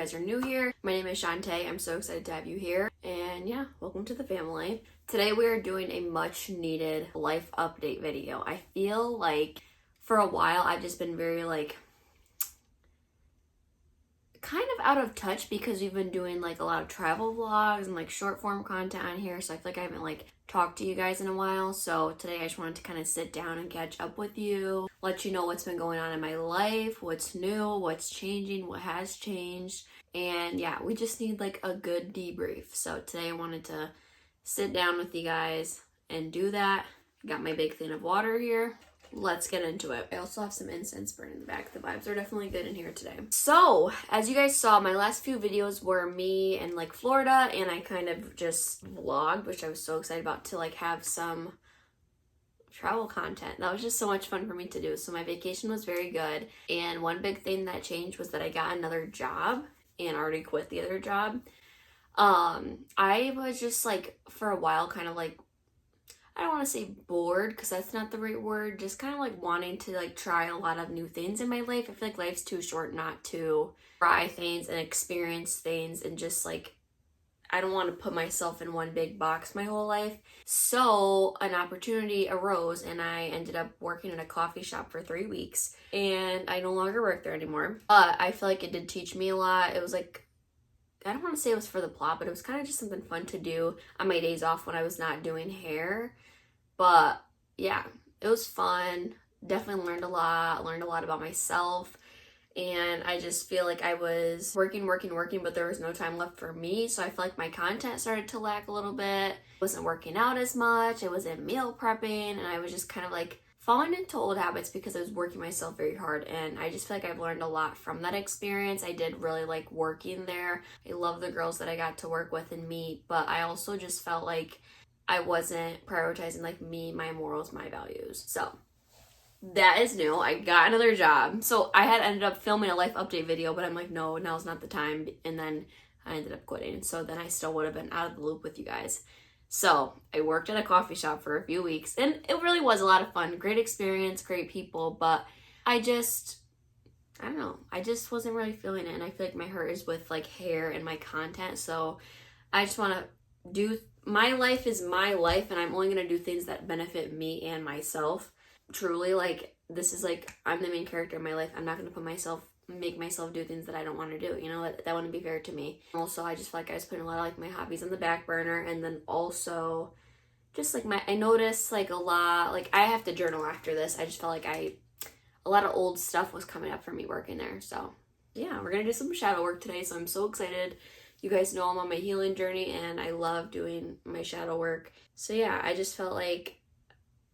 guys are new here, my name is Shantae. I'm so excited to have you here. And yeah, welcome to the family. Today we are doing a much needed life update video. I feel like for a while I've just been very kind of out of touch because we've been doing a lot of travel vlogs and short form content on here, so I feel like I haven't talked to you guys in a while. So today I just wanted to kind of sit down and catch up with you, let you know what's been going on in my life, what's new, what's changing, what has changed. And yeah, we just need a good debrief. So today I wanted to sit down with you guys and do that. Got my big thing of water here. Let's get into it. I also have some incense burning in the back. The vibes are definitely good in here today. So, as you guys saw, my last few videos were me in Florida, and I kind of just vlogged, which I was so excited about to have some travel content. That was just so much fun for me to do. So my vacation was very good, and one big thing that changed was that I got another job and already quit the other job. I was just for a while kind of I don't want to say bored because that's not the right word, just kind of wanting to try a lot of new things in my life. I feel like life's too short not to try things and experience things, and just I don't want to put myself in one big box my whole life. So an opportunity arose and I ended up working in a coffee shop for 3 weeks, and I no longer work there anymore. But I feel like it did teach me a lot. It was I don't want to say it was for the plot, but it was kind of just something fun to do on my days off when I was not doing hair. But yeah, it was fun. Definitely learned a lot about myself. And I just feel like I was working, but there was no time left for me. So I feel like my content started to lack a little bit. Wasn't working out as much. I wasn't meal prepping, and I was just kind of falling into old habits because I was working myself very hard. And I just feel like I've learned a lot from that experience. I did really like working there. I love the girls that I got to work with and meet, but I also just felt like I wasn't prioritizing me, my morals, my values. So that is new. I got another job. So I had ended up filming a life update video, but I'm no, now's not the time. And then I ended up quitting. So then I still would have been out of the loop with you guys. So I worked at a coffee shop for a few weeks, and it really was a lot of fun. Great experience, great people, but I don't know. I just wasn't really feeling it. And I feel like my heart is with hair and my content. So I just want to do, my life is my life, and I'm only going to do things that benefit me and myself. Truly, this is I'm the main character in my life. I'm not going to make myself do things that I don't want to do. That wouldn't be fair to me. Also, I just feel like I was putting a lot of my hobbies on the back burner, and then also just I noticed a lot, I have to journal after this. I just felt like a lot of old stuff was coming up for me working there. So yeah, we're going to do some shadow work today. So I'm so excited. You guys know I'm on my healing journey, and I love doing my shadow work. So yeah, I just felt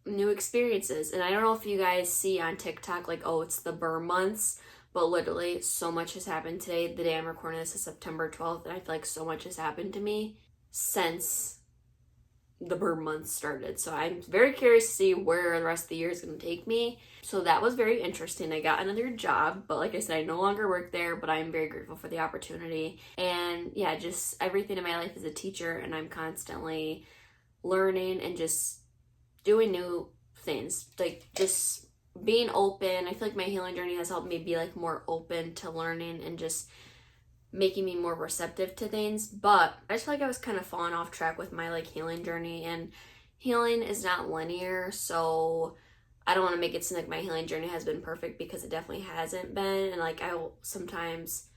new experiences. And I don't know if you guys see on TikTok, oh, it's the Burr months, but literally so much has happened today. The day I'm recording this is September 12th, and I feel like so much has happened to me since the Burr months started. So I'm very curious to see where the rest of the year is going to take me. So that was very interesting. I got another job, but like I said, I no longer work there, but I'm very grateful for the opportunity. And yeah, just everything in my life is a teacher, and I'm constantly learning and just doing new things. Just being open. I feel like my healing journey has helped me be more open to learning and just making me more receptive to things. But I just feel like I was kind of falling off track with my healing journey, and healing is not linear. So I don't want to make it seem like my healing journey has been perfect, because it definitely hasn't been. And I will sometimes,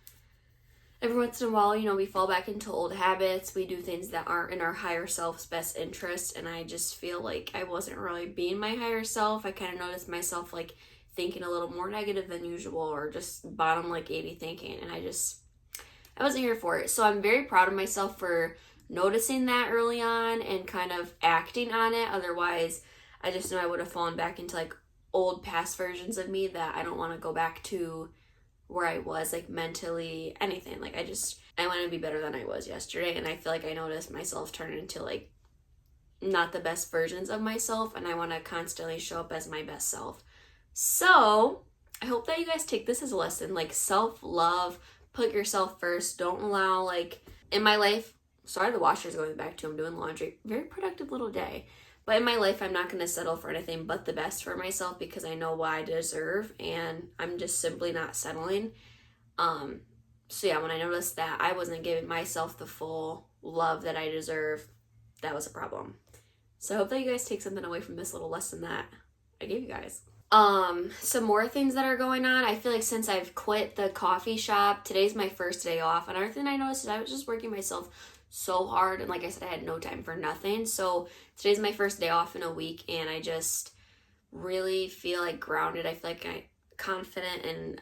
every once in a while, we fall back into old habits. We do things that aren't in our higher self's best interest. And I just feel like I wasn't really being my higher self. I kind of noticed myself thinking a little more negative than usual, or just bottom 80 thinking. And I wasn't here for it. So I'm very proud of myself for noticing that early on and kind of acting on it. Otherwise, I just know I would have fallen back into old past versions of me that I don't want to go back to where I was mentally, anything. I want to be better than I was yesterday. And I feel like I noticed myself turn into not the best versions of myself, and I want to constantly show up as my best self. So I hope that you guys take this as a lesson. Self-love, put yourself first. Don't allow in my life, sorry, the washer's going back to, I'm doing laundry. Very productive little day. But in my life, I'm not going to settle for anything but the best for myself, because I know what I deserve, and I'm just simply not settling. So yeah, when I noticed that I wasn't giving myself the full love that I deserve, that was a problem. So I hope that you guys take something away from this little lesson that I gave you guys. Some more things that are going on. I feel like since I've quit the coffee shop, today's my first day off. Another thing I noticed is I was just working myself so hard, and like I said, I had no time for nothing. So today's my first day off in a week, and I just really feel like grounded. I feel like I'm confident and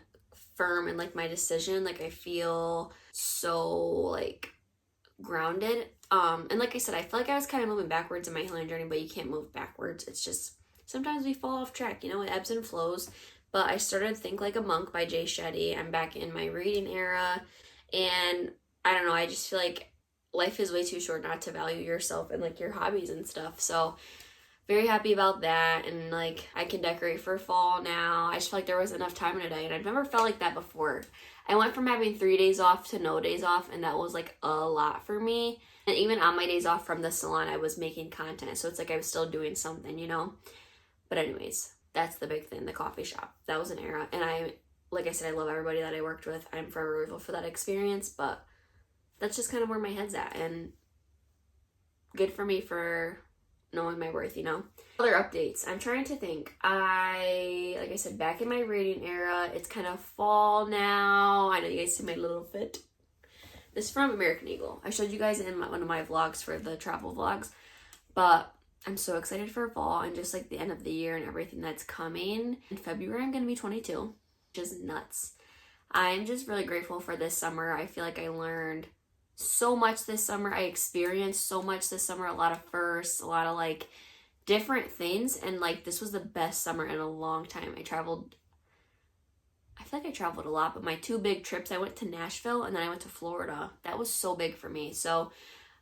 firm in like my decision. Like I feel so like grounded. And like I said, I feel like I was kind of moving backwards in my healing journey, but you can't move backwards. It's just sometimes we fall off track, you know, it ebbs and flows. But I started Think Like a Monk by Jay Shetty. I'm back in my reading era, and I don't know, I just feel like life is way too short not to value yourself and like your hobbies and stuff. So very happy about that, and like I can decorate for fall now. I just feel like there was enough time in a day, and I've never felt like that before. I went from having 3 days off to no days off, and that was like a lot for me. And even on my days off from the salon, I was making content, so it's like I was still doing something, you know. But anyways, that's the big thing, the coffee shop. That was an era, and I, like I said, I love everybody that I worked with. I'm forever grateful for that experience, but that's just kind of where my head's at, and good for me for knowing my worth, you know. Other updates. I'm trying to think. Like I said, back in my reading era. It's kind of fall now. I know you guys see my little fit. This is from American Eagle. I showed you guys in one of my vlogs for the travel vlogs. But I'm so excited for fall and just like the end of the year and everything that's coming. In February, I'm going to be 22. Which is nuts. I'm just really grateful for this summer. I feel like I learned so much this summer. I experienced so much this summer. A lot of firsts, a lot of like different things, and like this was the best summer in a long time. I feel like I traveled a lot, but my 2 big trips, I went to Nashville and then I went to Florida. That was so big for me. So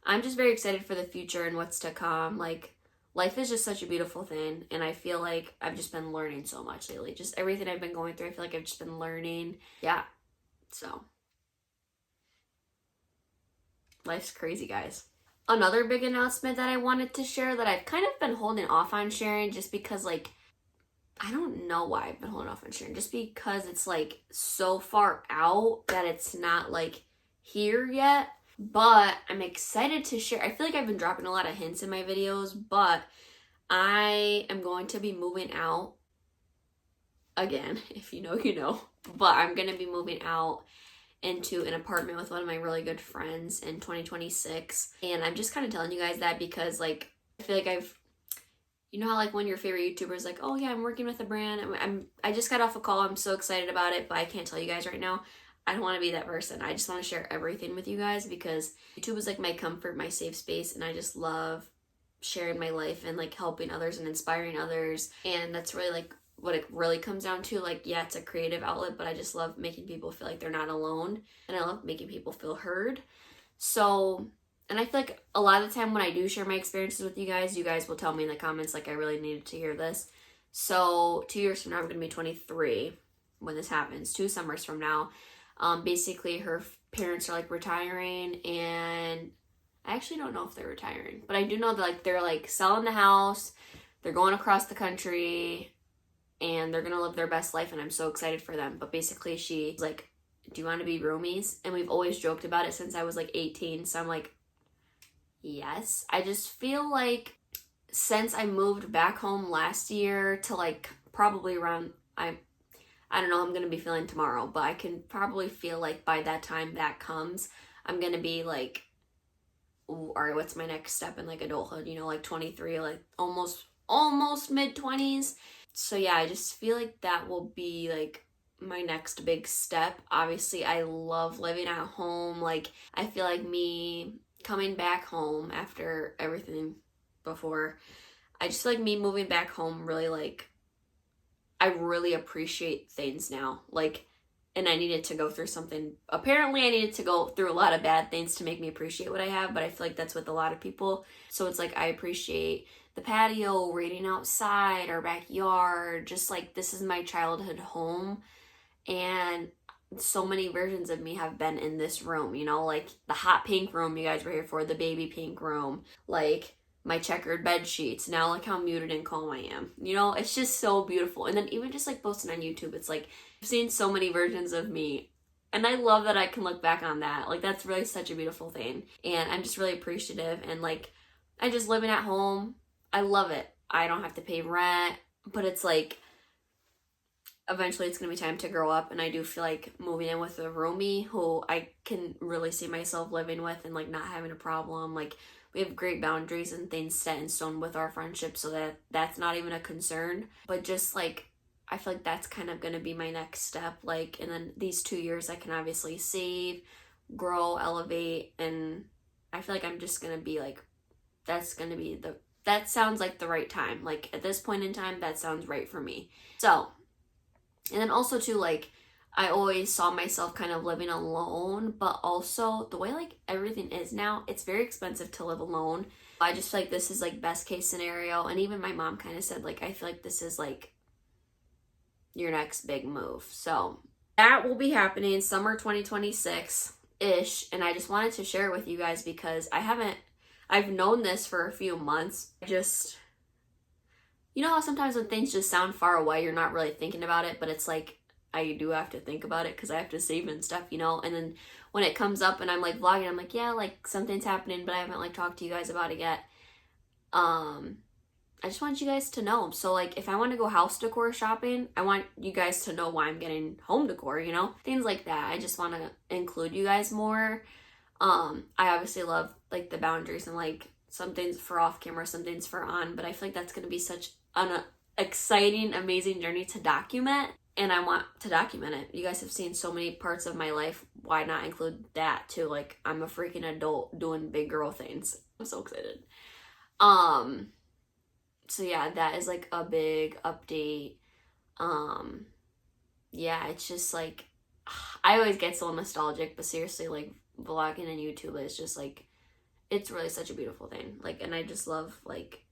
I'm just very excited for the future and what's to come. Like life is just such a beautiful thing, and I feel like I've just been learning so much lately. Just everything I've been going through, I feel like I've just been learning. Yeah. So life's crazy, guys. Another big announcement that I wanted to share that I've kind of been holding off on sharing just because, like, I don't know why I've been holding off on sharing. Just because it's, like, so far out that it's not, like, here yet. But I'm excited to share. I feel like I've been dropping a lot of hints in my videos, but I am going to be moving out again. If you know, you know. But I'm going to be moving out into an apartment with one of my really good friends in 2026. And I'm just kind of telling you guys that because, like, I feel like you know how, like, when your favorite YouTuber is like, oh yeah, I'm working with a brand. I just got off a call. I'm so excited about it, but I can't tell you guys right now. I don't want to be that person. I just want to share everything with you guys because YouTube is like my comfort, my safe space, and I just love sharing my life and like helping others and inspiring others. And that's really like what it really comes down to. Like, yeah, it's a creative outlet, but I just love making people feel like they're not alone, and I love making people feel heard. So, and I feel like a lot of the time when I do share my experiences with you guys will tell me in the comments like I really needed to hear this. So 2 years from now, I'm going to be 23 when this happens, 2 summers from now. Basically her parents are like retiring, and I actually don't know if they're retiring, but I do know that like they're like selling the house, they're going across the country, and they're gonna live their best life, and I'm so excited for them. But basically she's like, do you want to be roomies? And we've always joked about it since I was like 18, so I'm like, yes. I just feel like since I moved back home last year to like probably around, I don't know how I'm going to be feeling tomorrow, but I can probably feel like by that time that comes, I'm going to be like, all right, what's my next step in like adulthood, you know, like 23, like almost mid-20s. So yeah, I just feel like that will be like my next big step. Obviously, I love living at home. Like, I feel like me coming back home after everything before, I just feel like me moving back home really like, I really appreciate things now. Like, and I needed to go through something. Apparently, I needed to go through a lot of bad things to make me appreciate what I have, but I feel like that's with a lot of people. So it's like I appreciate the patio, reading outside, our backyard, just like this is my childhood home. And so many versions of me have been in this room, you know, like the hot pink room you guys were here for, the baby pink room, like my checkered bed sheets, now like how muted and calm I am. You know, it's just so beautiful. And then even just like posting on YouTube, it's like I've seen so many versions of me And I love that I can look back on that. Like, that's really such a beautiful thing. And I'm just really appreciative. And like, I just living at home. I love it. I don't have to pay rent. But it's like, eventually it's going to be time to grow up. And I do feel like moving in with a roomie who I can really see myself living with and like not having a problem. Like, we have great boundaries and things set in stone with our friendship, so that's not even a concern. But just like, I feel like that's kind of going to be my next step. Like, and then these 2 years I can obviously save, grow, elevate, and I feel like I'm just going to be like, that sounds like the right time. Like, at this point in time, that sounds right for me. So, and then also too, like, I always saw myself kind of living alone, but also the way like everything is now, it's very expensive to live alone. I just feel like this is like best case scenario. And even my mom kind of said, like, I feel like this is like your next big move. So that will be happening summer 2026-ish. And I just wanted to share it with you guys because I've known this for a few months. You know how sometimes when things just sound far away, you're not really thinking about it, but it's like, I do have to think about it because I have to save and stuff, you know? And then when it comes up and I'm like vlogging, I'm like, yeah, like something's happening, but I haven't like talked to you guys about it yet. I just want you guys to know. So like, if I want to go house decor shopping, I want you guys to know why I'm getting home decor, you know? Things like that. I just want to include you guys more. I obviously love like the boundaries and like some things for off camera, some things for on, but I feel like that's going to be such an exciting, amazing journey to document. And I want to document it. You guys have seen so many parts of my life. Why not include that too? Like, I'm a freaking adult doing big girl things. I'm so excited. So yeah, that is like a big update. Yeah, it's just like, I always get so nostalgic, but seriously, like, vlogging and YouTube is just like, it's really such a beautiful thing. Like, and I just love, like,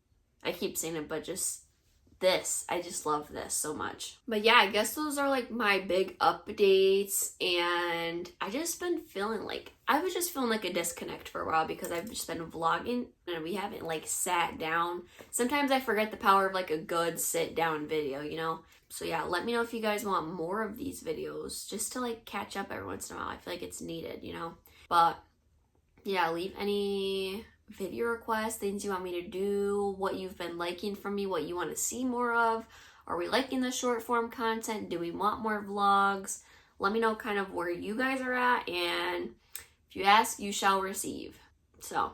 I keep saying it, but just I just love this so much. But yeah, I guess those are like my big updates. And I just been feeling like, I was just feeling like a disconnect for a while because I've just been vlogging and we haven't like sat down. Sometimes I forget the power of like a good sit down video, you know? So yeah, let me know if you guys want more of these videos just to like catch up every once in a while. I feel like it's needed, you know? But yeah, leave any video requests, things you want me to do, what you've been liking from me, what you want to see more of. Are we liking the short form content? Do we want more vlogs? Let me know kind of where you guys are at, and if you ask, you shall receive. So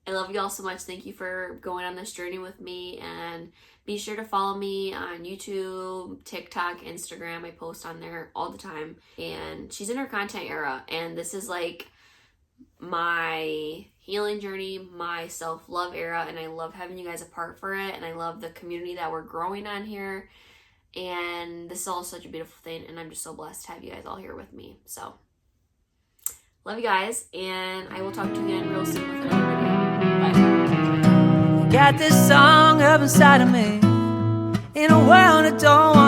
I love you all so much. Thank you for going on this journey with me, and be sure to follow me on YouTube, TikTok, Instagram. I post on there all the time. And she's in her content era, and this is like my healing journey, my self-love era, and I love having you guys a part for it, and I love the community that we're growing on here, and this is all such a beautiful thing, and I'm just so blessed to have you guys all here with me. So love you guys, and I will talk to you again real soon with another video. Bye. Got this song up inside of me in a world I don't want